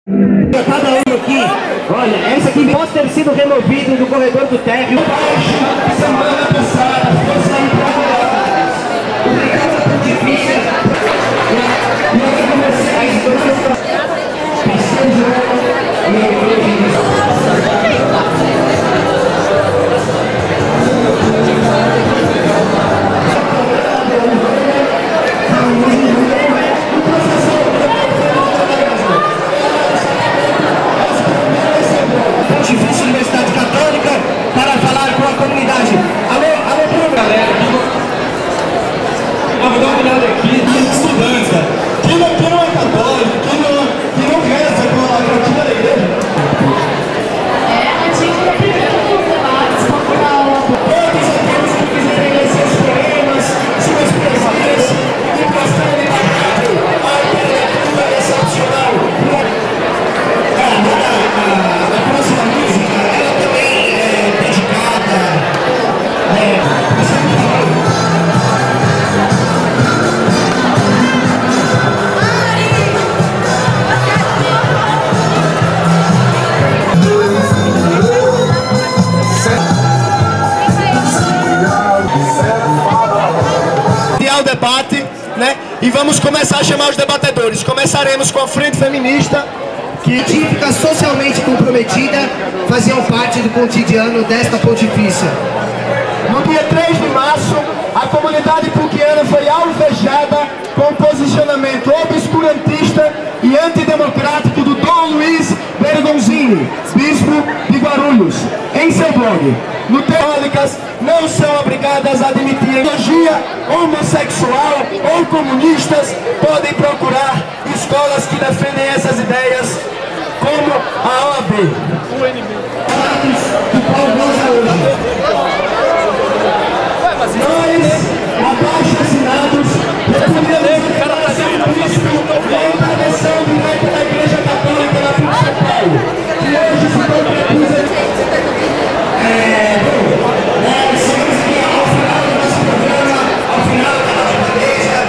Cada um aqui, olha, essa aqui pode ter sido removido do corredor do térreo. Semana passada, foi sair para obrigado por difícil. E aí comecei Universidade Católica para falar com a comunidade. Alô, Bruno. Galera, vou dar uma olhada aqui, estudantes, cara. Quem não é católico, quem não reza com a cartilha da igreja. A gente da primeira dos debates cultural. Todos aqueles que quiserem ler seus poemas, suas poesias, e gostarem de rádio, a literatura é excepcional. A próxima música, ela também é dedicada. O debate, né? E vamos começar a chamar os debatedores. Começaremos com a Frente Feminista, que científica socialmente comprometida faziam parte do cotidiano desta pontifícia. No dia 3 de março, a comunidade puquiana foi alvejada com o posicionamento obscurantista e antidemocrático do Dom Luiz Bergonzini, bispo de Guarulhos, em seu blog. No Teólicas não são obrigadas a admitir ideologia homossexual ou comunistas, podem procurar escolas que defendem essas ideias, como a OAB. Nós, abaixo assinados, defendemos a intervenção direta da Igreja Católica na PUC São Paulo, que hoje se concretiza. Chegamos aqui ao final do nosso programa, ao final da bandeja.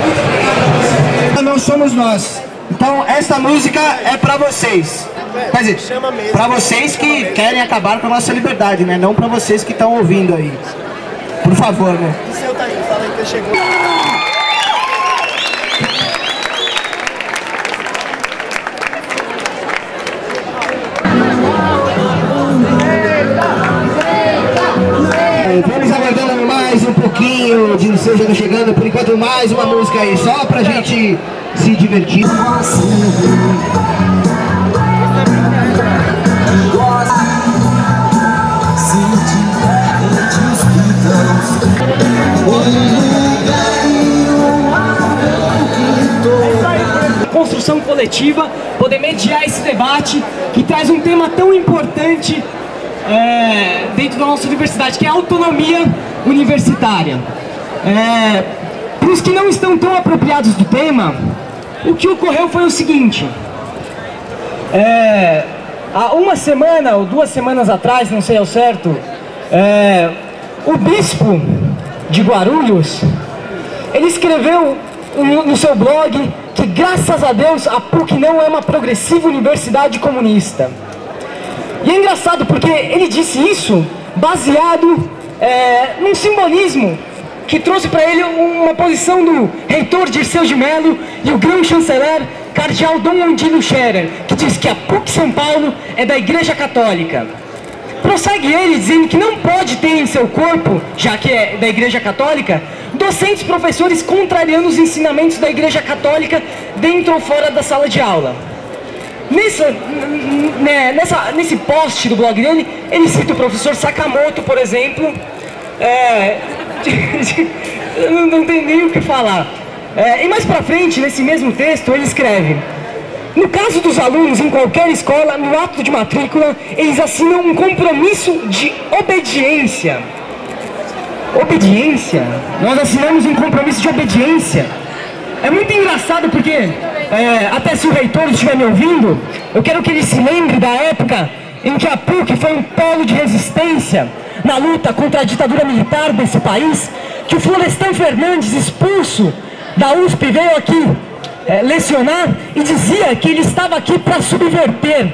Muito obrigado por você. Não somos nós. Então, essa música é pra vocês. Quer dizer, pra vocês que querem acabar com a nossa liberdade, né? Não pra vocês que estão ouvindo aí. Por favor, né? O seu tá aí, fala aí que chegou. Vamos aguardando mais um pouquinho de Seja chegando, por enquanto mais uma música aí, só pra gente se divertir. Construção coletiva, poder mediar esse debate que traz um tema tão importante dentro da nossa universidade, que é a autonomia universitária. Para os que não estão tão apropriados do tema, o que ocorreu foi o seguinte: há uma semana ou 2 semanas atrás, não sei ao certo, o bispo de Guarulhos, ele escreveu no seu blog que, graças a Deus, a PUC não é uma progressiva universidade comunista. E é engraçado porque ele disse isso baseado num simbolismo que trouxe para ele uma posição do reitor Dirceu de Mello e o grão-chanceler cardeal Dom Ondino Scherer, que diz que a PUC São Paulo é da Igreja Católica. Prossegue ele dizendo que não pode ter em seu corpo, já que é da Igreja Católica, docentes professores contrariando os ensinamentos da Igreja Católica dentro ou fora da sala de aula. Nesse post do blog dele, ele cita o professor Sakamoto, por exemplo. Não tem nem o que falar. E mais pra frente, nesse mesmo texto, ele escreve: no caso dos alunos em qualquer escola, no ato de matrícula, eles assinam um compromisso de obediência. Obediência? Nós assinamos um compromisso de obediência. É muito engraçado porque, até se o reitor estiver me ouvindo, eu quero que ele se lembre da época em que a PUC foi um polo de resistência na luta contra a ditadura militar desse país, que o Florestan Fernandes, expulso da USP, veio aqui lecionar e dizia que ele estava aqui para subverter.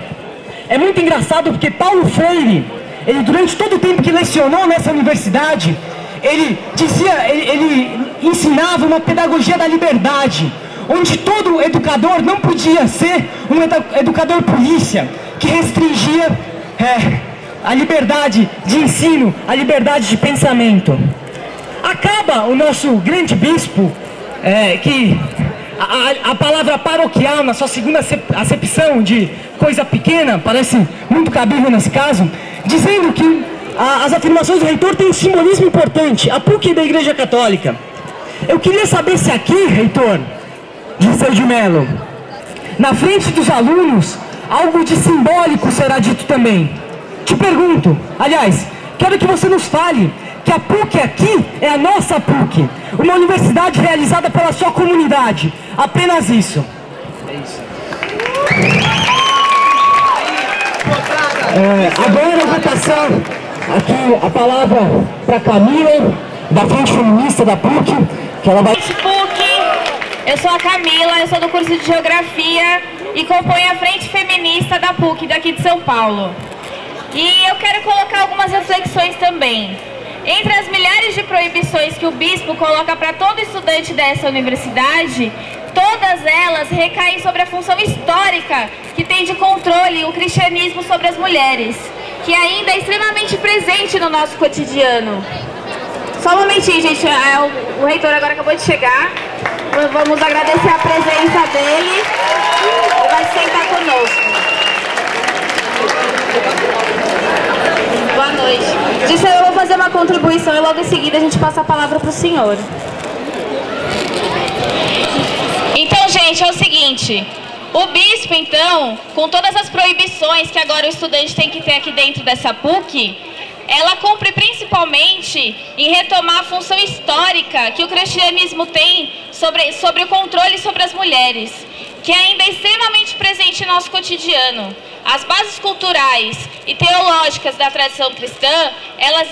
É muito engraçado porque Paulo Freire, ele durante todo o tempo que lecionou nessa universidade, ele ensinava uma pedagogia da liberdade, onde todo educador não podia ser um educador polícia, que restringia a liberdade de ensino, a liberdade de pensamento. Acaba o nosso grande bispo, que a palavra paroquial, na sua segunda acepção de coisa pequena, parece muito cabível nesse caso, dizendo que as afirmações do reitor têm um simbolismo importante, a PUC da Igreja Católica. Eu queria saber se aqui, reitor, disse de Mello, na frente dos alunos, algo de simbólico será dito também. Te pergunto, aliás, quero que você nos fale que a PUC aqui é a nossa PUC, uma universidade realizada pela sua comunidade, apenas isso. Agora eu vou passar aqui a palavra para Camila, da Frente Feminista da PUC, que ela vai... PUC, eu sou a Camila, eu sou do curso de Geografia e componho a Frente Feminista da PUC daqui de São Paulo. E eu quero colocar algumas reflexões também. Entre as milhares de proibições que o bispo coloca para todo estudante dessa universidade, todas elas recaem sobre a função histórica que tem de controle o cristianismo sobre as mulheres, que ainda é extremamente presente no nosso cotidiano. Só um momentinho, gente, o reitor agora acabou de chegar. Vamos agradecer a presença dele. Ele vai sentar conosco. Boa noite. Disse eu vou fazer uma contribuição e logo em seguida a gente passa a palavra para o senhor. Então, gente, é o seguinte. O bispo, então, com todas as proibições que agora o estudante tem que ter aqui dentro dessa PUC, ela cumpre principalmente em retomar a função histórica que o cristianismo tem sobre o controle sobre as mulheres, que ainda é extremamente presente no nosso cotidiano. As bases culturais e teológicas da tradição cristã, elas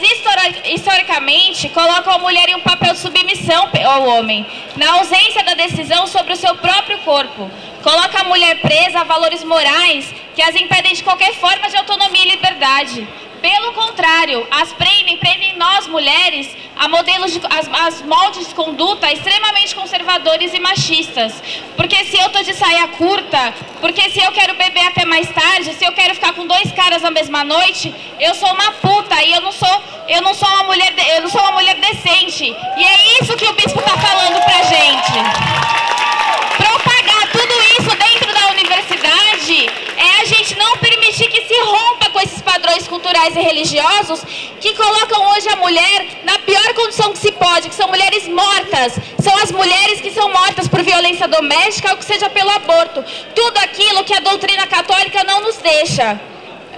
historicamente colocam a mulher em um papel de submissão ao homem, na ausência da decisão sobre o seu próprio corpo. Coloca a mulher presa a valores morais que as impedem de qualquer forma de autonomia e liberdade. Pelo contrário, prendem nós, mulheres, a modelos as moldes de conduta extremamente conservadores e machistas. Porque se eu tô de saia curta, porque se eu quero beber até mais tarde, se eu quero ficar com 2 caras na mesma noite, eu sou uma puta e eu não sou uma mulher decente. E é isso que o bispo tá falando pra gente. Propagar tudo isso dentro da universidade é a gente não permitir que se rompa com esses padrões culturais e religiosos que colocam hoje a mulher na pior condição que se pode, que são mulheres mortas. São as mulheres que são mortas por violência doméstica ou que seja pelo aborto. Tudo aquilo que a doutrina católica não nos deixa.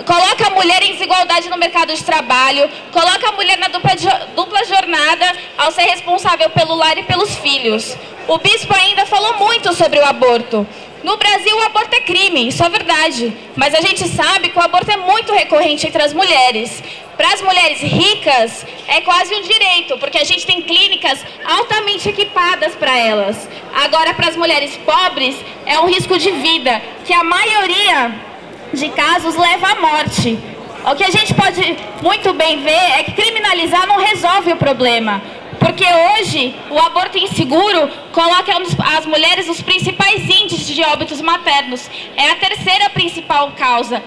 Coloca a mulher em desigualdade no mercado de trabalho, coloca a mulher na dupla jornada ao ser responsável pelo lar e pelos filhos. O bispo ainda falou muito sobre o aborto. No Brasil, o aborto é crime, isso é verdade. Mas a gente sabe que o aborto é muito recorrente entre as mulheres. Para as mulheres ricas, é quase um direito, porque a gente tem clínicas altamente equipadas para elas. Agora, para as mulheres pobres, é um risco de vida, que a maioria de casos leva à morte. O que a gente pode muito bem ver é que criminalizar não resolve o problema. Porque hoje, o aborto inseguro coloca as mulheres nos principais índices de óbitos maternos. É a terceira principal causa.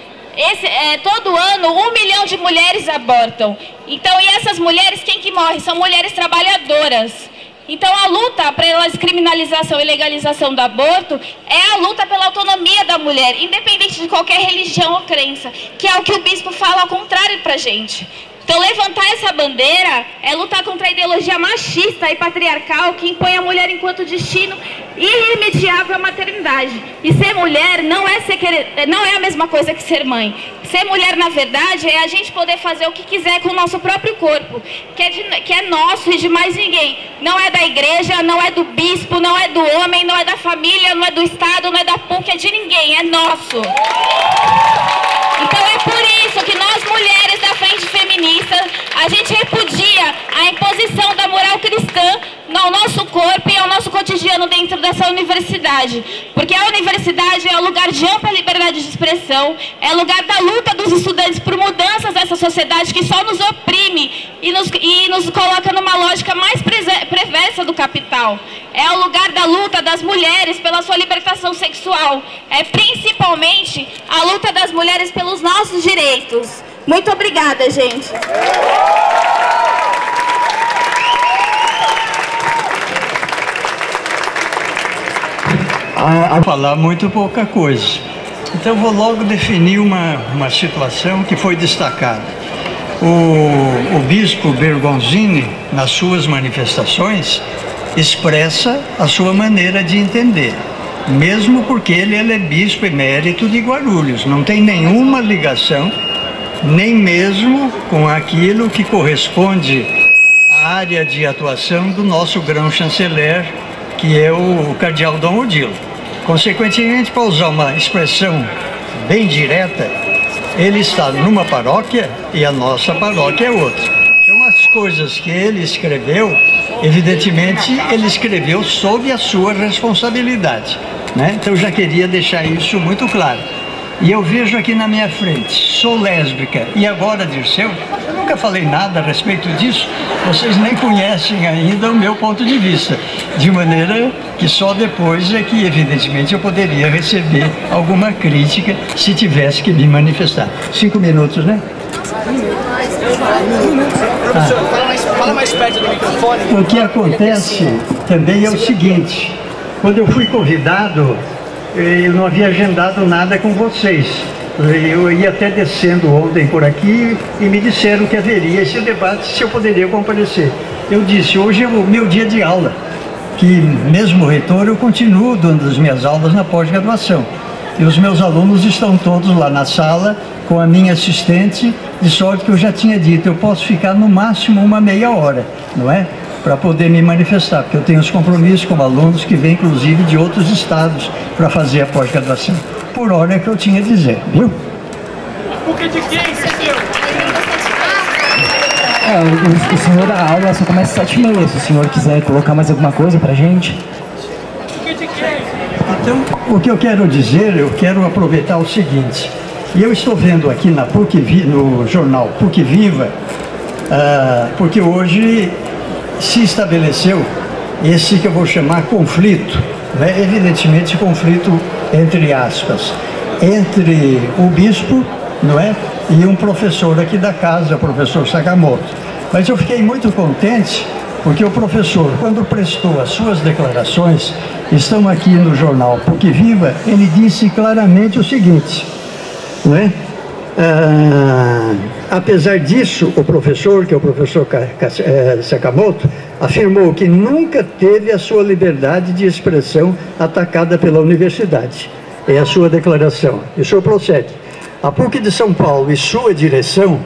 Todo ano, 1 milhão de mulheres abortam. Então, e essas mulheres, quem que morre? São mulheres trabalhadoras. Então, a luta pela descriminalização e legalização do aborto é a luta pela autonomia da mulher, independente de qualquer religião ou crença, que é o que o bispo fala ao contrário pra gente. Então, levantar essa bandeira é lutar contra a ideologia machista e patriarcal que impõe a mulher enquanto destino irremediável à maternidade. E ser mulher não é a mesma coisa que ser mãe. Ser mulher, na verdade, é a gente poder fazer o que quiser com o nosso próprio corpo, que é nosso e de mais ninguém. Não é da igreja, não é do bispo, não é do homem, não é da família, não é do Estado, não é da PUC, é de ninguém, é nosso. Então é por isso que nós, mulheres da Frente Feminista, feminista, a gente repudia a imposição da moral cristã ao nosso corpo e ao nosso cotidiano dentro dessa universidade. Porque a universidade é o lugar de ampla liberdade de expressão, é o lugar da luta dos estudantes por mudanças dessa sociedade que só nos oprime e nos coloca numa lógica mais perversa do capital. É o lugar da luta das mulheres pela sua libertação sexual. É principalmente a luta das mulheres pelos nossos direitos. Muito obrigada, gente. A falar muito pouca coisa. Então vou logo definir uma situação que foi destacada. O bispo Bergonzini, nas suas manifestações, expressa a sua maneira de entender, mesmo porque ele é bispo emérito de Guarulhos, não tem nenhuma ligação, nem mesmo com aquilo que corresponde à área de atuação do nosso grão-chanceler, que é o cardeal Dom Odilo. Consequentemente, para usar uma expressão bem direta, ele está numa paróquia e a nossa paróquia é outra. Então, as coisas que ele escreveu, evidentemente, ele escreveu sob a sua responsabilidade, né? Então, eu já queria deixar isso muito claro. E eu vejo aqui na minha frente, sou lésbica e agora Dirceu, eu nunca falei nada a respeito disso, vocês nem conhecem ainda o meu ponto de vista, de maneira que só depois é que evidentemente eu poderia receber alguma crítica se tivesse que me manifestar. 5 minutos, né? Fala mais perto do microfone. O que acontece também é o seguinte, quando eu fui convidado, eu não havia agendado nada com vocês. Eu ia até descendo ontem por aqui e me disseram que haveria esse debate, se eu poderia comparecer. Eu disse, hoje é o meu dia de aula, que mesmo reitor eu continuo dando as minhas aulas na pós-graduação. E os meus alunos estão todos lá na sala com a minha assistente, de sorte que eu já tinha dito, eu posso ficar no máximo uma meia hora, não é? Para poder me manifestar, porque eu tenho os compromissos com alunos que vêm, inclusive, de outros estados para fazer a pós-graduação. Por hora é que eu tinha a dizer, viu? PUC de quem, senhor? O senhor da aula só começa às 7h30, se o senhor quiser colocar mais alguma coisa pra gente. PUC de quem? Então, o que eu quero dizer, eu quero aproveitar o seguinte, e eu estou vendo aqui na PUC, no jornal PUC Viva, porque hoje se estabeleceu esse que eu vou chamar conflito, né? Evidentemente conflito entre aspas, entre o bispo, não é? E um professor aqui da casa, o professor Sakamoto. Mas eu fiquei muito contente porque o professor, quando prestou as suas declarações, estão aqui no jornal PUC Viva, ele disse claramente o seguinte, não é? Apesar disso, o professor, que é o professor Sakamoto, afirmou que nunca teve a sua liberdade de expressão atacada pela universidade. É a sua declaração. E o senhor procede. A PUC de São Paulo e sua direção,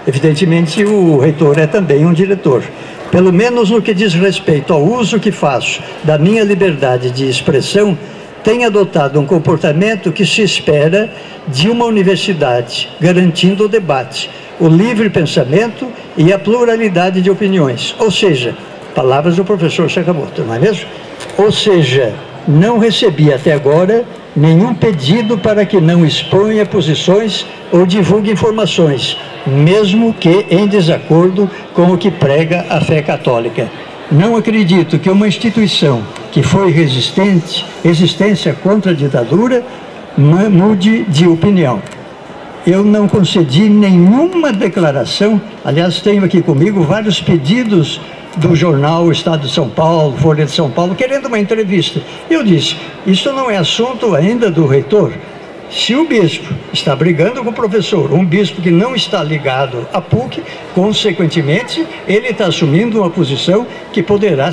evidentemente o reitor é também um diretor, pelo menos no que diz respeito ao uso que faço da minha liberdade de expressão, tem adotado um comportamento que se espera de uma universidade, garantindo o debate, o livre pensamento e a pluralidade de opiniões. Ou seja, palavras do professor Sakamoto, não é mesmo? Ou seja, não recebi até agora nenhum pedido para que não exponha posições ou divulgue informações, mesmo que em desacordo com o que prega a fé católica. Não acredito que uma instituição que foi resistência contra a ditadura mude de opinião. Eu não concedi nenhuma declaração, aliás, tenho aqui comigo vários pedidos do jornal Estado de São Paulo, Folha de São Paulo, querendo uma entrevista. Eu disse, isso não é assunto ainda do reitor. Se o bispo está brigando com o professor, um bispo que não está ligado à PUC, consequentemente, ele está assumindo uma posição que poderá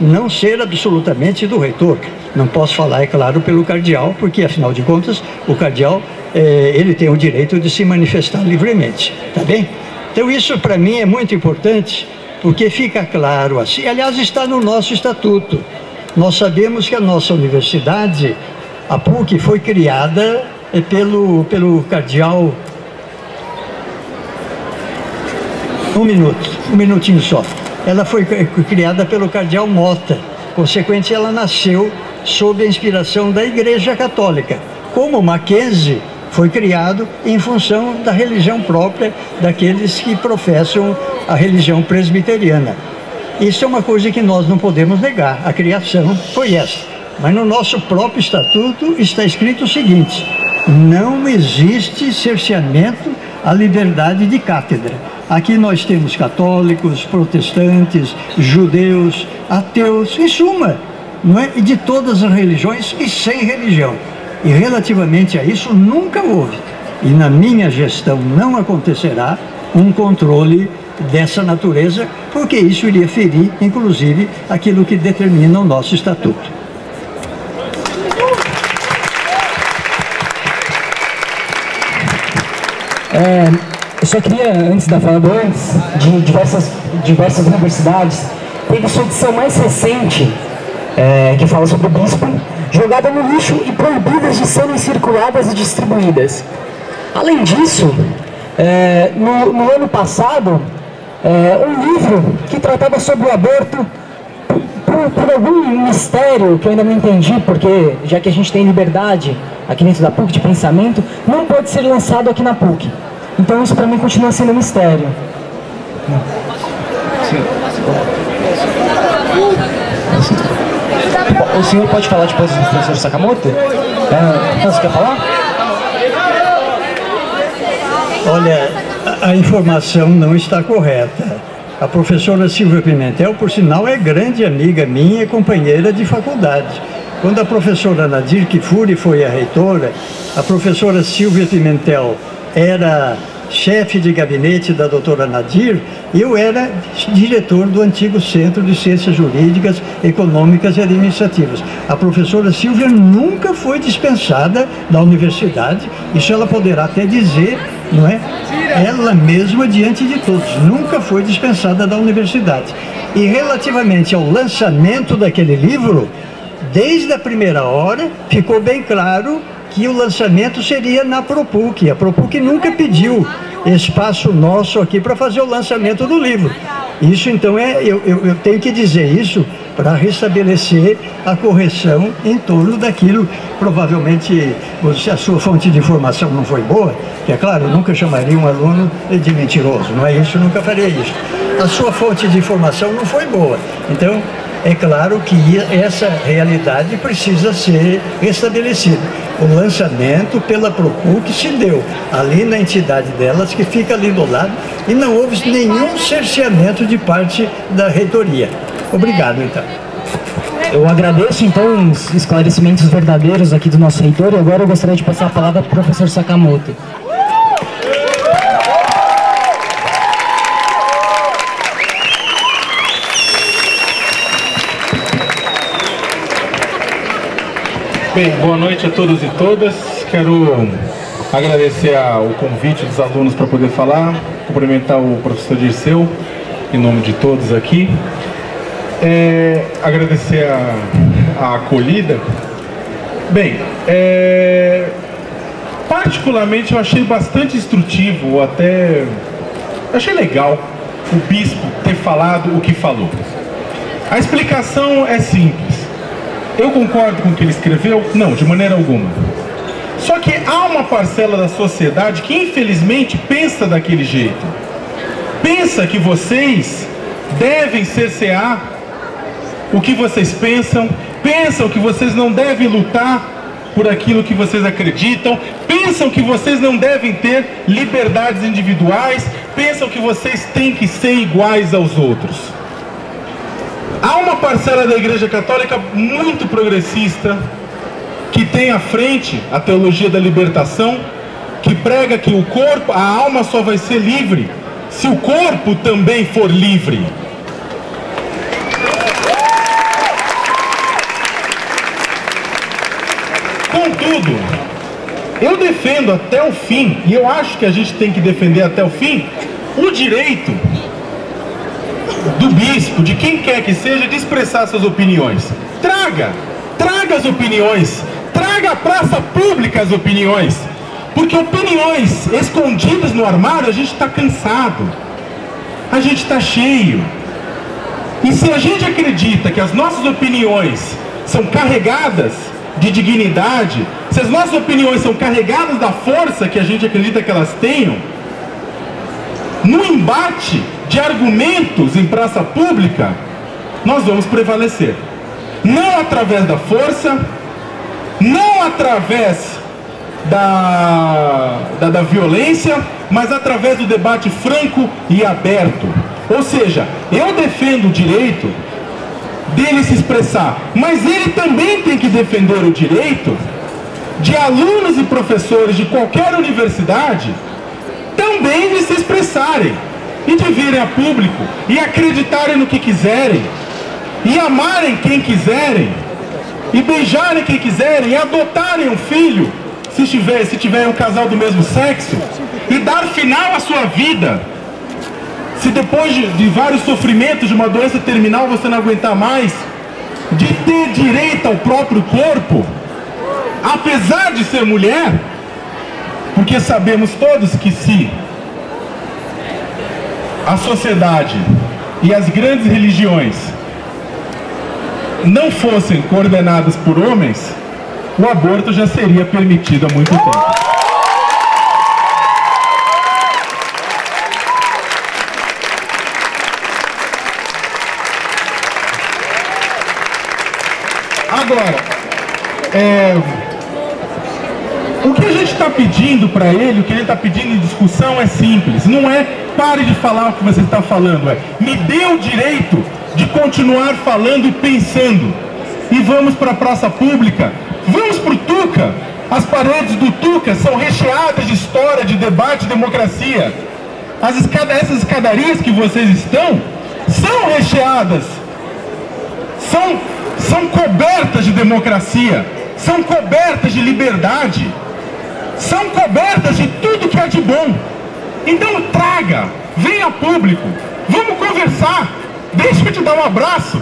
não ser absolutamente do reitor. Não posso falar, é claro, pelo cardeal, porque, afinal de contas, o cardeal, ele tem o direito de se manifestar livremente, tá bem? Então, isso, para mim, é muito importante, porque fica claro assim. Aliás, está no nosso estatuto. Nós sabemos que a nossa universidade, a PUC, foi criada pelo cardeal Um minutinho só. Ela foi criada pelo cardeal Mota. Consequentemente, ela nasceu sob a inspiração da Igreja Católica. Como Mackenzie foi criado em função da religião própria daqueles que professam a religião presbiteriana. Isso é uma coisa que nós não podemos negar. A criação foi essa. Mas no nosso próprio estatuto está escrito o seguinte: não existe cerceamento à liberdade de cátedra. Aqui nós temos católicos, protestantes, judeus, ateus, em suma, não é? De todas as religiões e sem religião. E relativamente a isso nunca houve. E na minha gestão não acontecerá um controle dessa natureza, porque isso iria ferir, inclusive, aquilo que determina o nosso estatuto. Eu só queria, antes da fala de diversas universidades, teve sua edição mais recente, que fala sobre o bispo, jogada no lixo e proibidas de serem circuladas e distribuídas. Além disso, no ano passado, um livro que tratava sobre o aborto, por algum mistério que eu ainda não entendi, porque já que a gente tem liberdade aqui dentro da PUC de pensamento, não pode ser lançado aqui na PUC. Então isso para mim continua sendo um mistério. O senhor pode falar depois do professor Sakamoto? Você quer falar? Olha, a informação não está correta. A professora Silvia Pimentel, por sinal, é grande amiga minha e companheira de faculdade. Quando a professora Nadir Kifuri foi a reitora, a professora Silvia Pimentel era chefe de gabinete da doutora Nadir, eu era diretor do antigo Centro de Ciências Jurídicas, Econômicas e Administrativas. A professora Silvia nunca foi dispensada da universidade, isso ela poderá até dizer, não é? Ela mesma diante de todos, nunca foi dispensada da universidade. E relativamente ao lançamento daquele livro, desde a primeira hora ficou bem claro que o lançamento seria na ProPuc. A ProPuc nunca pediu espaço nosso aqui para fazer o lançamento do livro. Isso então eu tenho que dizer isso para restabelecer a correção em torno daquilo. Provavelmente se a sua fonte de informação não foi boa, que é claro, eu nunca chamaria um aluno de mentiroso, não é isso, eu nunca faria isso. A sua fonte de informação não foi boa, então é claro que essa realidade precisa ser restabelecida. O lançamento pela ProPuc se deu ali na entidade delas, que fica ali do lado, e não houve nenhum cerceamento de parte da reitoria. Obrigado, então. Eu agradeço, então, os esclarecimentos verdadeiros aqui do nosso reitor, e agora eu gostaria de passar a palavra para o professor Sakamoto. Bem, boa noite a todos e todas. Quero agradecer o convite dos alunos para poder falar, cumprimentar o professor Dirceu, em nome de todos aqui. Agradecer a acolhida. Bem, particularmente eu achei bastante instrutivo, até achei legal o bispo ter falado o que falou. A explicação é simples. Eu concordo com o que ele escreveu? Não, de maneira alguma. Só que há uma parcela da sociedade que infelizmente pensa daquele jeito. Pensa que vocês devem cercear o que vocês pensam que vocês não devem lutar por aquilo que vocês acreditam, pensam que vocês não devem ter liberdades individuais, pensam que vocês têm que ser iguais aos outros. Há uma parcela da Igreja Católica muito progressista, que tem à frente a teologia da libertação, que prega que o corpo, a alma só vai ser livre se o corpo também for livre. Contudo, eu defendo até o fim, e eu acho que a gente tem que defender até o fim, o direito do bispo, de quem quer que seja, de expressar suas opiniões. Traga as opiniões, traga à praça pública as opiniões, porque opiniões escondidas no armário a gente está cansado. a gente está cheio. E se a gente acredita que as nossas opiniões são carregadas de dignidade, se as nossas opiniões são carregadas da força que a gente acredita que elas tenham, no embate de argumentos em praça pública, nós vamos prevalecer. Não através da força, não através da violência, mas através do debate franco e aberto. Ou seja, eu defendo o direito dele se expressar, mas ele também tem que defender o direito de alunos e professores de qualquer universidade também de se expressarem e de virem a público e acreditarem no que quiserem e amarem quem quiserem e beijarem quem quiserem e adotarem um filho se tiver um casal do mesmo sexo e dar final à sua vida. Se depois de vários sofrimentos de uma doença terminal você não aguentar mais, de ter direito ao próprio corpo, apesar de ser mulher, porque sabemos todos que se a sociedade e as grandes religiões não fossem coordenadas por homens, o aborto já seria permitido há muito tempo. Agora, o que a gente está pedindo para ele, o que ele está pedindo em discussão é simples. Não é pare de falar o que você está falando, é me dê o direito de continuar falando e pensando. E vamos para a praça pública, vamos para o Tuca. As paredes do Tuca são recheadas de história, de debate, de democracia. Essas escadarias que vocês estão são recheadas, são cobertas de democracia, são cobertas de liberdade, são cobertas de tudo que é de bom. Então traga, venha a público, vamos conversar, deixa eu te dar um abraço.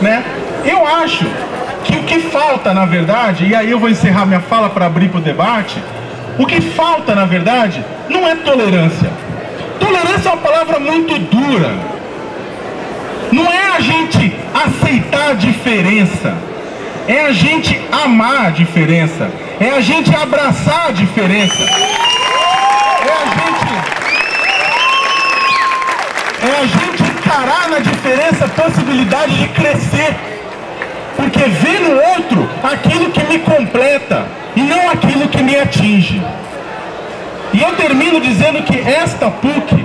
Né? Eu acho que o que falta, na verdade, e aí eu vou encerrar minha fala para abrir para o debate, o que falta, na verdade, não é tolerância. Tolerância é uma palavra muito dura. Não é a gente aceitar a diferença, é a gente amar a diferença, é a gente abraçar a diferença, é a gente encarar na diferença a possibilidade de crescer, porque vê no outro aquilo que me completa e não aquilo que me atinge. E eu termino dizendo que esta PUC,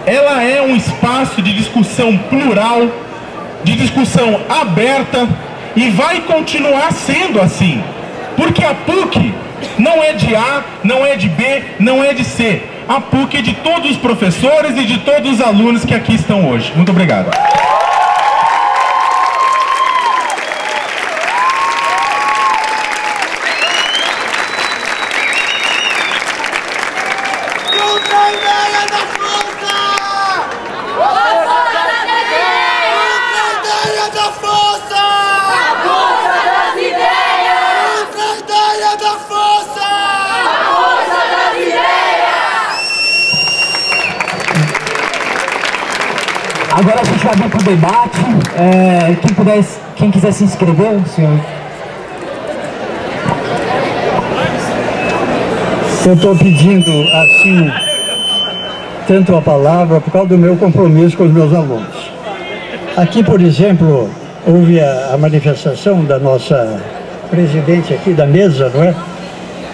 ela é um espaço de discussão plural, de discussão aberta, e vai continuar sendo assim, porque a PUC não é de A, não é de B, não é de C. A PUC é de todos os professores e de todos os alunos que aqui estão hoje. Muito obrigado. Agora a gente vai vir para o debate. Quem quiser se inscrever, senhor. Eu estou pedindo, assim, tanto a palavra por causa do meu compromisso com os meus alunos. Aqui, por exemplo, houve a manifestação da nossa presidente aqui da mesa, não é?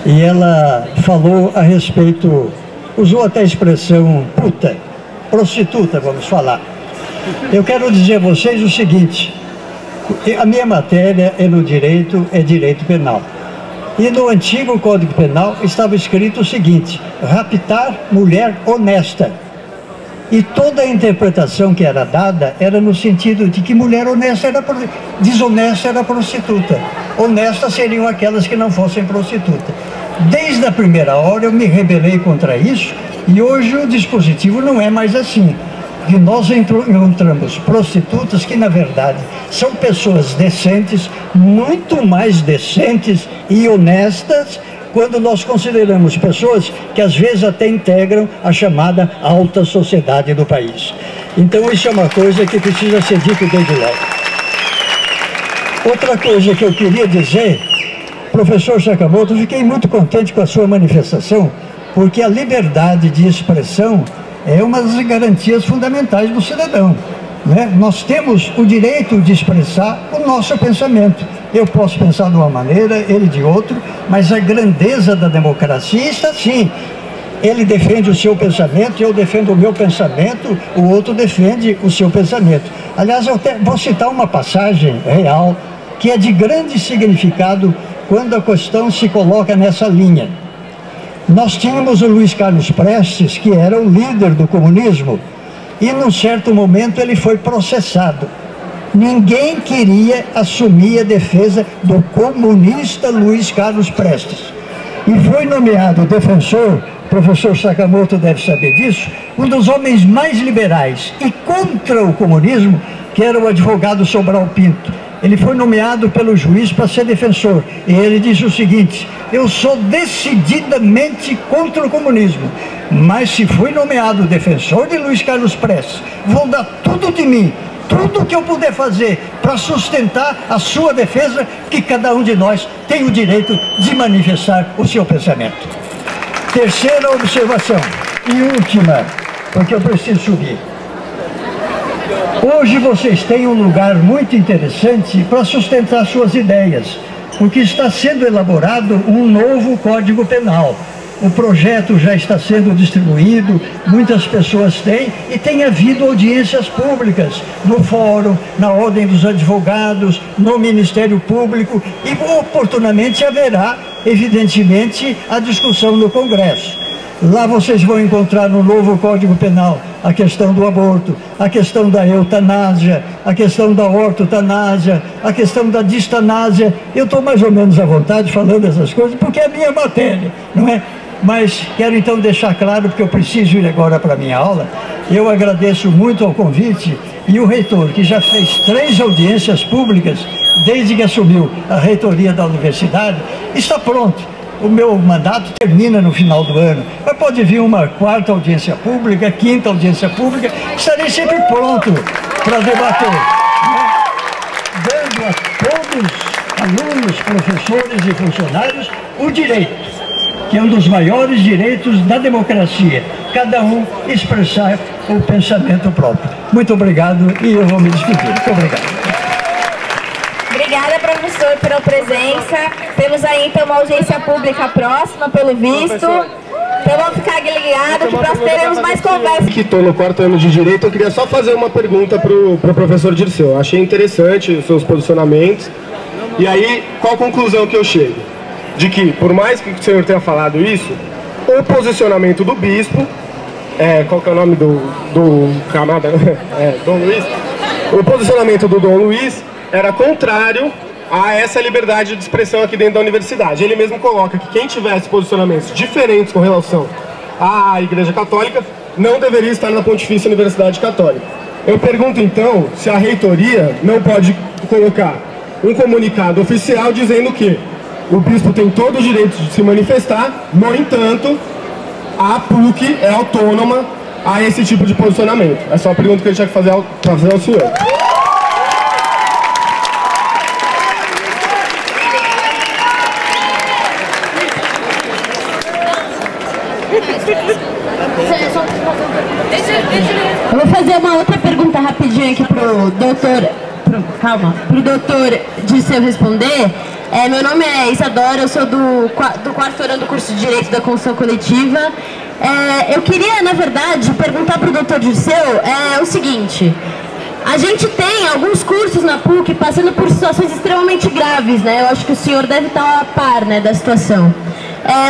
E ela falou a respeito, usou até a expressão puta, prostituta, vamos falar. Eu quero dizer a vocês o seguinte, a minha matéria é direito penal. E no antigo Código Penal estava escrito o seguinte, raptar mulher honesta. E toda a interpretação que era dada era no sentido de que mulher honesta desonesta era prostituta. Honesta seriam aquelas que não fossem prostituta. Desde a primeira hora eu me rebelei contra isso e hoje o dispositivo não é mais assim. E nós encontramos prostitutas que, na verdade, são pessoas decentes, muito mais decentes e honestas quando nós consideramos pessoas que às vezes até integram a chamada alta sociedade do país. Então isso é uma coisa que precisa ser dito desde logo. Outra coisa que eu queria dizer, professor Sakamoto, eu fiquei muito contente com a sua manifestação, porque a liberdade de expressão é uma das garantias fundamentais do cidadão, né? Nós temos o direito de expressar o nosso pensamento. Eu posso pensar de uma maneira, ele de outra, mas a grandeza da democracia está assim. Ele defende o seu pensamento, eu defendo o meu pensamento, o outro defende o seu pensamento. Aliás, eu até vou citar uma passagem real que é de grande significado quando a questão se coloca nessa linha. Nós tínhamos o Luiz Carlos Prestes, que era o líder do comunismo, e num certo momento ele foi processado. Ninguém queria assumir a defesa do comunista Luiz Carlos Prestes. E foi nomeado defensor, o professor Sakamoto deve saber disso, um dos homens mais liberais e contra o comunismo, que era o advogado Sobral Pinto. Ele foi nomeado pelo juiz para ser defensor. E ele disse o seguinte: eu sou decididamente contra o comunismo, mas se fui nomeado defensor de Luiz Carlos Prestes, vou dar tudo de mim, tudo que eu puder fazer para sustentar a sua defesa, que cada um de nós tem o direito de manifestar o seu pensamento. Terceira observação e última, porque eu preciso subir. Hoje vocês têm um lugar muito interessante para sustentar suas ideias, porque está sendo elaborado um novo Código Penal. O projeto já está sendo distribuído, muitas pessoas têm, e tem havido audiências públicas no Fórum, na Ordem dos Advogados, no Ministério Público, e oportunamente haverá, evidentemente, a discussão no Congresso. Lá vocês vão encontrar no novo Código Penal a questão do aborto, a questão da eutanásia, a questão da ortotanásia, a questão da distanásia. Eu estou mais ou menos à vontade falando essas coisas porque é a minha matéria, não é? Mas quero então deixar claro, porque eu preciso ir agora para a minha aula, eu agradeço muito ao convite, e o reitor, que já fez 3 audiências públicas desde que assumiu a reitoria da universidade, está pronto. O meu mandato termina no final do ano, mas pode vir uma 4ª audiência pública, 5ª audiência pública, estarei sempre pronto para debater, né? Dando a todos, alunos, professores e funcionários, o direito, que é um dos maiores direitos da democracia, cada um expressar o pensamento próprio. Muito obrigado e eu vou me despedir. Muito obrigado. Obrigada, professor, pela presença. Temos aí, então, uma audiência pública próxima, pelo visto. Então vamos ficar ligados que nós teremos mais conversa. Que estou no 4º ano de Direito, eu queria só fazer uma pergunta para o professor Dirceu. Eu achei interessante os seus posicionamentos. E aí, qual a conclusão que eu chego? De que, por mais que o senhor tenha falado isso, o posicionamento do bispo, qual que é o nome do camarada? Dom Luiz? O posicionamento do Dom Luiz era contrário a essa liberdade de expressão aqui dentro da universidade. Ele mesmo coloca que quem tivesse posicionamentos diferentes com relação à Igreja Católica não deveria estar na Pontifícia Universidade Católica. Eu pergunto então se a reitoria não pode colocar um comunicado oficial dizendo que o bispo tem todo o direito de se manifestar, no entanto, a PUC é autônoma a esse tipo de posicionamento. É só a pergunta que eu tinha que fazer ao senhor. Eu vou fazer uma outra pergunta rapidinho aqui pro doutor. Pro doutor Dirceu responder. Meu nome é Isadora, eu sou do 4º ano do curso de Direito da Construção Coletiva. Eu queria, na verdade, perguntar pro doutor Dirceu o seguinte: a gente tem alguns cursos na PUC passando por situações extremamente graves, né? Eu acho que o senhor deve estar a par, né, da situação.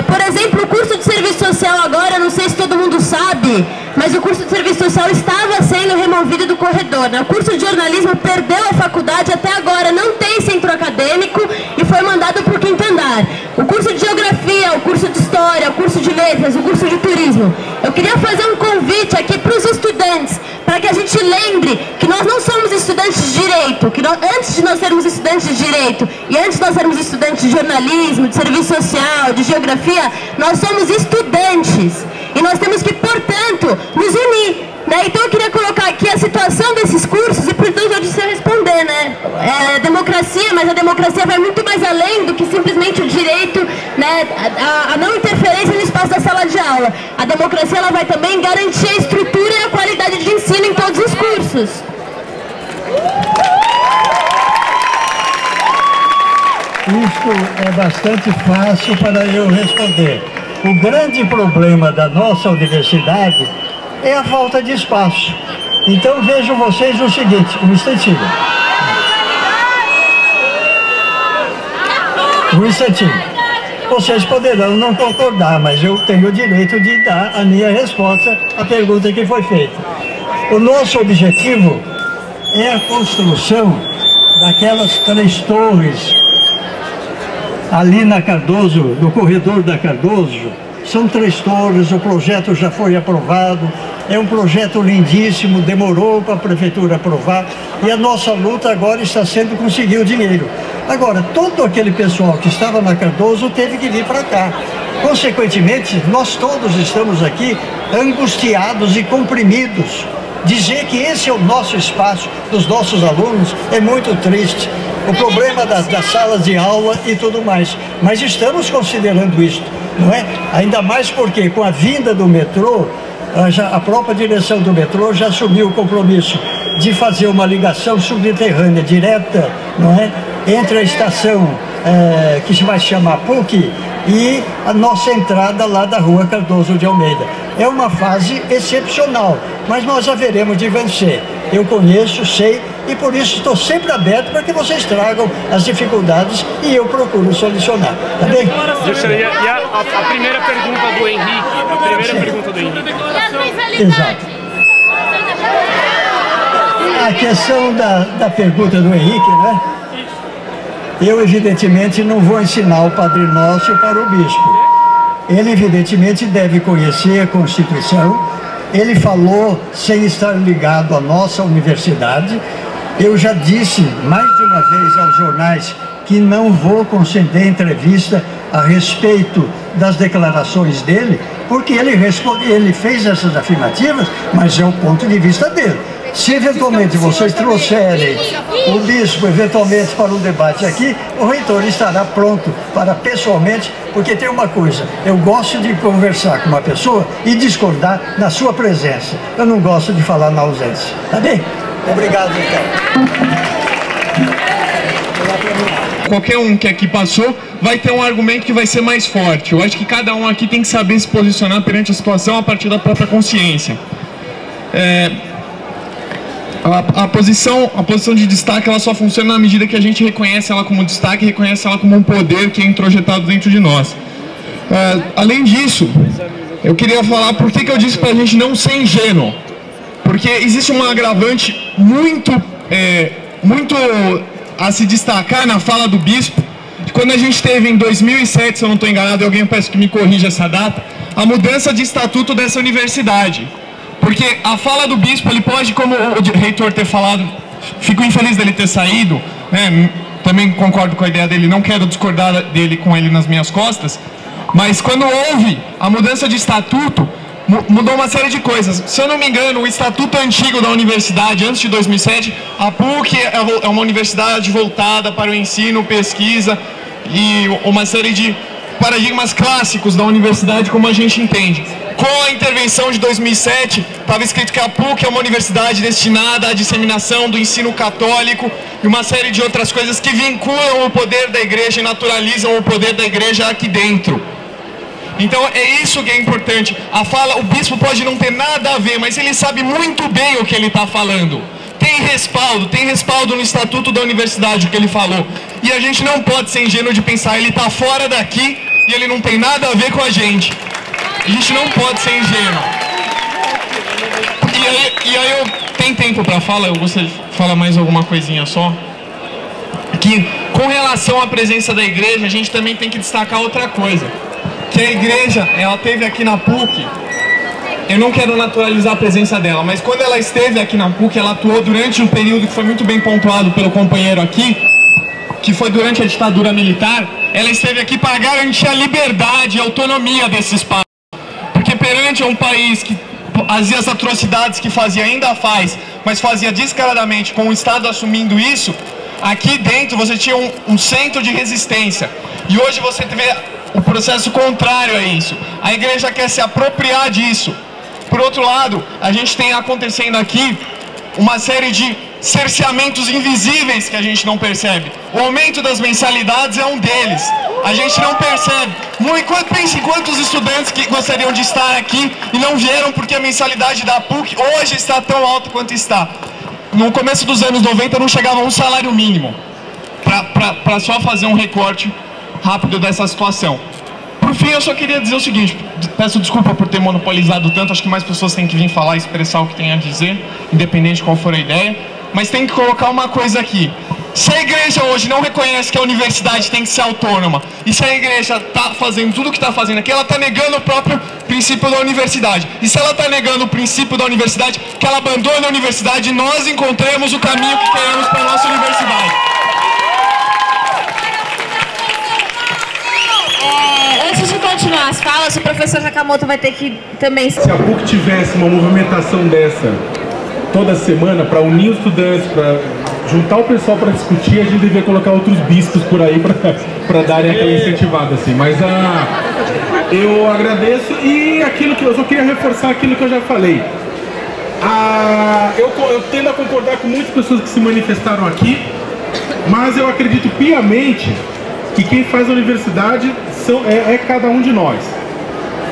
Por exemplo, o curso de serviço social agora, não sei se todo mundo sabe, mas o curso de serviço social estava sendo removido do corredor, né? O curso de jornalismo perdeu a faculdade até agora, não tem centro acadêmico e foi mandado para o 5º andar. O curso de geografia, o curso de história, o curso de letras, o curso de turismo. Eu queria fazer um convite aqui para os estudantes, para que a gente lembre que nós não somos estudantes de direito, que nós, antes de nós sermos estudantes de Direito e antes de nós sermos estudantes de jornalismo, de serviço social, de geografia, nós somos estudantes. E nós temos que, portanto, nos unir. Né? Então eu queria colocar aqui a situação desses cursos e, portanto, eu disse responder, né? É democracia, mas a democracia vai muito mais além do que simplesmente o direito, né? A não interferência no espaço da sala de aula. A democracia ela vai também garantir a estrutura e a qualidade de ensino em todos os cursos. Isso é bastante fácil para eu responder. O grande problema da nossa universidade é a falta de espaço. Então vejo vocês o seguinte, um instantinho. Um instantinho. Vocês poderão não concordar, mas eu tenho o direito de dar a minha resposta à pergunta que foi feita. O nosso objetivo é a construção daquelas 3 torres ali na Cardoso, no corredor da Cardoso. São 3 torres, o projeto já foi aprovado, é um projeto lindíssimo, demorou para a prefeitura aprovar e a nossa luta agora está sendo conseguir o dinheiro. Agora, todo aquele pessoal que estava na Cardoso teve que vir para cá. Consequentemente, nós todos estamos aqui angustiados e comprimidos. Dizer que esse é o nosso espaço dos nossos alunos é muito triste. O problema das salas de aula e tudo mais. Mas estamos considerando isso, não é? Ainda mais porque com a vinda do metrô, a própria direção do metrô já assumiu o compromisso de fazer uma ligação subterrânea direta, não é? Entre a estação que se vai chamar PUC e a nossa entrada lá da Rua Cardoso de Almeida. É uma fase excepcional, mas nós haveremos de vencer. Eu conheço, sei, e por isso estou sempre aberto para que vocês tragam as dificuldades e eu procuro solucionar. Tá bem? E a primeira pergunta do Henrique. Exato. A questão da pergunta do Henrique, né? Eu, evidentemente, não vou ensinar o Padre Nosso para o bispo. Ele, evidentemente, deve conhecer a Constituição. Ele falou sem estar ligado à nossa universidade. Eu já disse mais de uma vez aos jornais que não vou conceder entrevista a respeito das declarações dele, porque ele fez essas afirmativas, mas é o ponto de vista dele. Se eventualmente vocês trouxerem o bispo eventualmente para um debate aqui, o reitor estará pronto para pessoalmente, porque tem uma coisa, eu gosto de conversar com uma pessoa e discordar na sua presença. Eu não gosto de falar na ausência. Tá bem? Obrigado, então. Qualquer um que aqui passou vai ter um argumento que vai ser mais forte. Eu acho que cada um aqui tem que saber se posicionar perante a situação a partir da própria consciência. A posição de destaque ela só funciona na medida que a gente reconhece ela como destaque e reconhece ela como um poder que é introjetado dentro de nós. Além disso, eu queria falar por que eu disse para a gente não ser ingênuo. Porque existe um agravante muito a se destacar na fala do bispo. Quando a gente teve em 2007, se eu não estou enganado, alguém peço que me corrija essa data, a mudança de estatuto dessa universidade. Porque a fala do bispo, ele pode, como o reitor ter falado, fico infeliz dele ter saído, né? Também concordo com a ideia dele, não quero discordar dele com ele nas minhas costas, mas quando houve a mudança de estatuto, mudou uma série de coisas. Se eu não me engano, o estatuto antigo da universidade, antes de 2007, a PUC é uma universidade voltada para o ensino, pesquisa e uma série de paradigmas clássicos da universidade como a gente entende. Com a intervenção de 2007, estava escrito que a PUC é uma universidade destinada à disseminação do ensino católico e uma série de outras coisas que vinculam o poder da igreja e naturalizam o poder da igreja aqui dentro. Então é isso que é importante. O bispo pode não ter nada a ver, mas ele sabe muito bem o que ele está falando. Tem respaldo no estatuto da universidade o que ele falou. E a gente não pode ser ingênuo de pensar, ele está fora daqui e ele não tem nada a ver com a gente. A gente não pode ser ingênuo. E aí eu tenho tempo para falar, eu gostaria de falar mais alguma coisinha só. Que com relação à presença da igreja, a gente também tem que destacar outra coisa. Que a igreja, ela teve aqui na PUC eu não quero naturalizar a presença dela, mas quando ela esteve aqui na PUC, ela atuou durante um período que foi muito bem pontuado pelo companheiro aqui, que foi durante a ditadura militar. Ela esteve aqui para garantir a liberdade e a autonomia desse espaço. Porque perante um país que fazia as atrocidades que fazia, ainda faz, mas fazia descaradamente, com o Estado assumindo isso, aqui dentro você tinha um centro de resistência. E hoje você vê o processo contrário a isso. A igreja quer se apropriar disso. Por outro lado, a gente tem acontecendo aqui uma série de cerceamentos invisíveis que a gente não percebe. O aumento das mensalidades é um deles. A gente não percebe. Pense em quantos estudantes que gostariam de estar aqui e não vieram porque a mensalidade da PUC hoje está tão alta quanto está. No começo dos anos 90 não chegava a um salário mínimo. Para só fazer um recorte rápido dessa situação. Por fim, eu só queria dizer o seguinte, peço desculpa por ter monopolizado tanto, acho que mais pessoas têm que vir falar e expressar o que tem a dizer, independente de qual for a ideia, mas tem que colocar uma coisa aqui. Se a igreja hoje não reconhece que a universidade tem que ser autônoma, e se a igreja está fazendo tudo o que está fazendo aqui, ela está negando o próprio princípio da universidade. E se ela está negando o princípio da universidade, que ela abandone a universidade e nós encontremos o caminho que queremos para a nossa universidade. Antes de continuar as falas, o professor Sakamoto vai ter que também... Se a PUC tivesse uma movimentação dessa toda semana para unir os estudantes, para juntar o pessoal para discutir, a gente devia colocar outros bispos por aí para darem aquela incentivada assim. Mas eu agradeço e aquilo que eu só queria reforçar aquilo que eu já falei. Eu tendo a concordar com muitas pessoas que se manifestaram aqui, mas eu acredito piamente que quem faz a universidade é cada um de nós.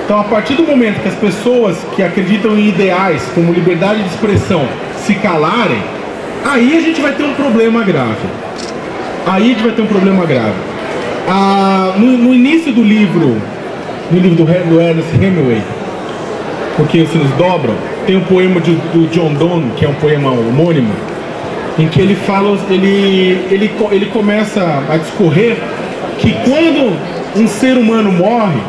Então, a partir do momento que as pessoas que acreditam em ideais como liberdade de expressão se calarem, aí a gente vai ter um problema grave. No início do livro do Ernest Hemingway, Porque os Sinos Dobram, tem um poema do John Donne, que é um poema homônimo, em que ele fala, ele começa a discorrer que quando um ser humano morre,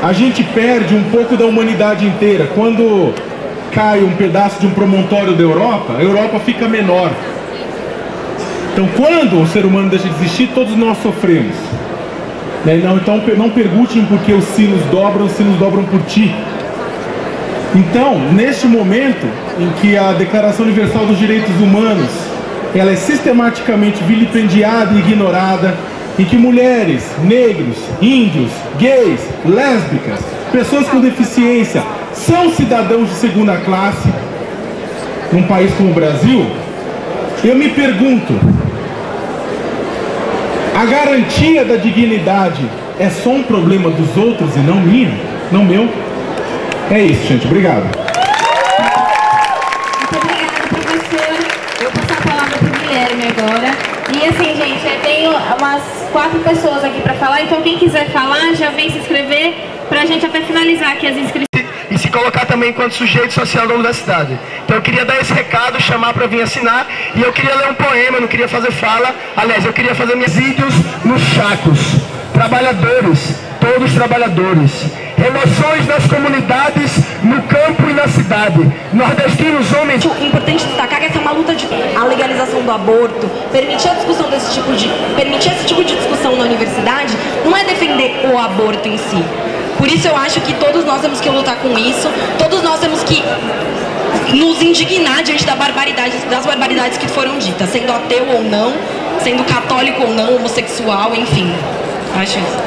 a gente perde um pouco da humanidade inteira. Quando cai um pedaço de um promontório da Europa, a Europa fica menor. Então, quando o ser humano deixa de existir, todos nós sofremos. Então, não perguntem por que os sinos dobram por ti. Então, neste momento em que a Declaração Universal dos Direitos Humanos ela é sistematicamente vilipendiada e ignorada, em que mulheres, negros, índios, gays, lésbicas, pessoas com deficiência são cidadãos de segunda classe, num país como o Brasil, eu me pergunto, a garantia da dignidade é só um problema dos outros e não minha? Não meu? É isso, gente. Obrigado. Muito obrigada, professor. Eu vou passar a palavra para o Guilherme agora. E assim, gente, eu tenho umas 4 pessoas aqui para falar, então quem quiser falar já vem se inscrever para a gente até finalizar aqui as inscrições. E se colocar também enquanto sujeito social da universidade. Então eu queria dar esse recado, chamar para vir assinar, e eu queria ler um poema, não queria fazer fala, aliás, eu queria fazer meus vídeos nos chacos. Trabalhadores, todos trabalhadores, emoções nas comunidades, no campo e na cidade, nordestinos, homens... É importante destacar que essa é uma luta de a legalização do aborto, permitir a discussão permitir esse tipo de discussão na universidade, não é defender o aborto em si. Por isso eu acho que todos nós temos que lutar com isso, todos nós temos que nos indignar diante das barbaridades que foram ditas, sendo ateu ou não, sendo católico ou não, homossexual, enfim. Acho isso.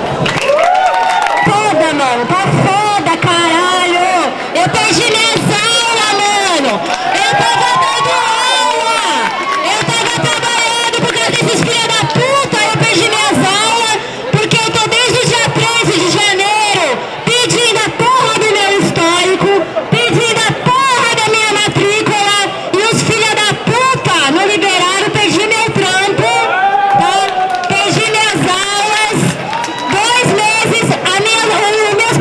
Foda, mano, tá foda, caralho! Eu perdi minhas aulas, mano! Eu tava dando aula! Eu tava trabalhando por causa desses filhos da puta! Eu perdi minhas aulas porque eu tô desde o dia 13 de janeiro pedindo a porra do meu histórico, pedindo a porra da minha matrícula, e os filhos da puta não liberaram, perdi meu trampo, tá? Perdi minhas aulas, 2 meses, meus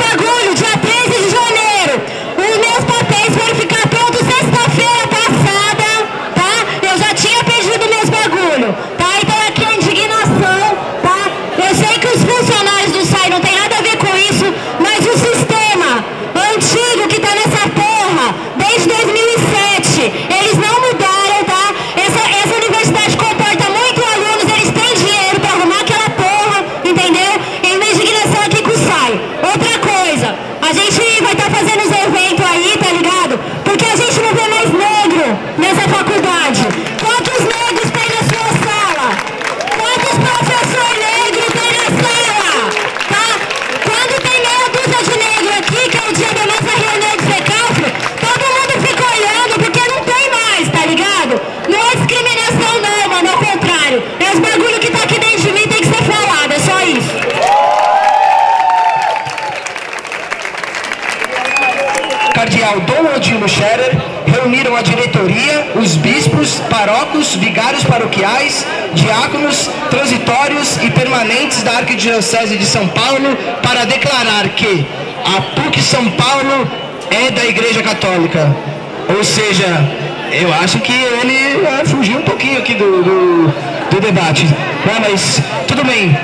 cardeal Dom Odilo Scherer, reuniram a diretoria, os bispos, paróquios, vigários paroquiais, diáconos, transitórios e permanentes da Arquidiocese de São Paulo para declarar que a PUC São Paulo é da Igreja Católica. Ou seja, eu acho que ele fugiu um pouquinho aqui do debate. Mas tudo bem.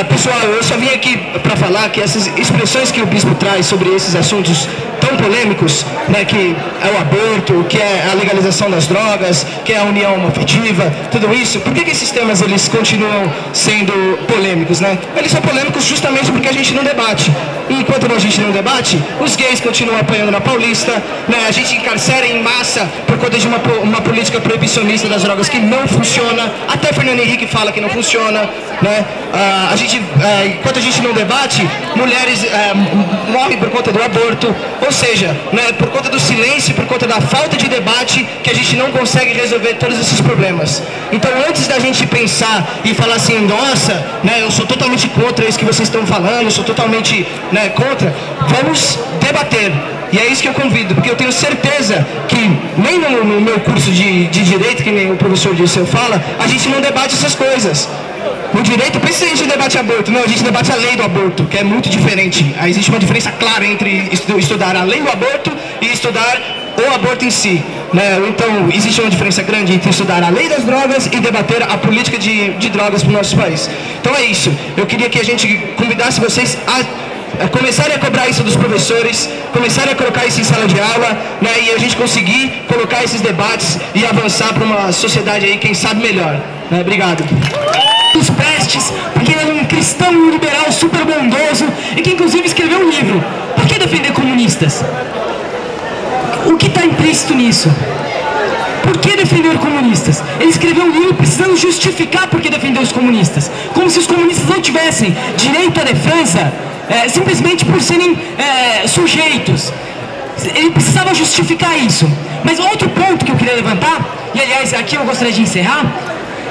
Pessoal, eu só vim aqui para falar que essas expressões que o bispo traz sobre esses assuntos tão polêmicos, né, que é o aborto, que é a legalização das drogas, que é a união homoafetiva, tudo isso, por que esses temas eles continuam sendo polêmicos, né? Eles são polêmicos justamente porque a gente não debate. E enquanto a gente não debate, os gays continuam apanhando na Paulista, né? A gente encarcera em massa por conta de uma política proibicionista das drogas que não funciona. Até Fernando Henrique fala que não funciona, né? Enquanto a gente não debate, mulheres morrem por conta do aborto. Ou seja, né, por conta do silêncio, por conta da falta de debate, que a gente não consegue resolver todos esses problemas. Então, antes da gente pensar e falar assim, nossa, né, eu sou totalmente contra isso que vocês estão falando, eu sou totalmente, né, contra, vamos debater. E é isso que eu convido, porque eu tenho certeza que nem no meu curso de Direito, que nem o professor Dirceu fala, a gente não debate essas coisas. No direito, precisa a gente debate aborto. Não, a gente debate a lei do aborto, que é muito diferente. Aí existe uma diferença clara entre estudar a lei do aborto e estudar o aborto em si, né? Então, existe uma diferença grande entre estudar a lei das drogas e debater a política de drogas para o nosso país. Então é isso. Eu queria que a gente convidasse vocês a começarem a cobrar isso dos professores, começarem a colocar isso em sala de aula, né? E a gente conseguir colocar esses debates e avançar para uma sociedade aí, quem sabe, melhor, né? Obrigado. Os Prestes, porque ele é um cristão e um liberal super bondoso e que inclusive escreveu um livro. Por que defender comunistas? O que está implícito nisso? Por que defender comunistas? Ele escreveu um livro precisando justificar por que defender os comunistas. Como se os comunistas não tivessem direito à defesa simplesmente por serem sujeitos. Ele precisava justificar isso. Mas outro ponto que eu queria levantar, e aliás aqui eu gostaria de encerrar,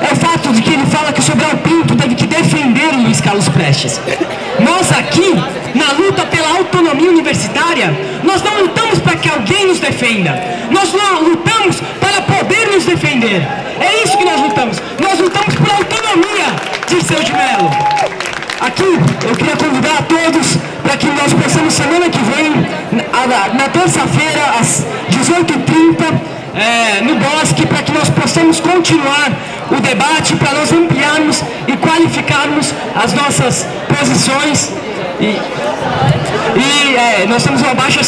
é o fato de que ele fala que o Sobral Pinto teve que defender o Luiz Carlos Prestes. Nós aqui, na luta pela autonomia universitária, nós não lutamos para que alguém nos defenda. Nós lutamos para poder nos defender. É isso que nós lutamos. Nós lutamos por autonomia, Dirceu de Mello. Aqui, eu queria convidar a todos para que nós possamos, semana que vem, na terça-feira, às 18h30, no Bosque, para que nós possamos continuar o debate, para nós ampliarmos e qualificarmos as nossas posições. Nós temos uma baixa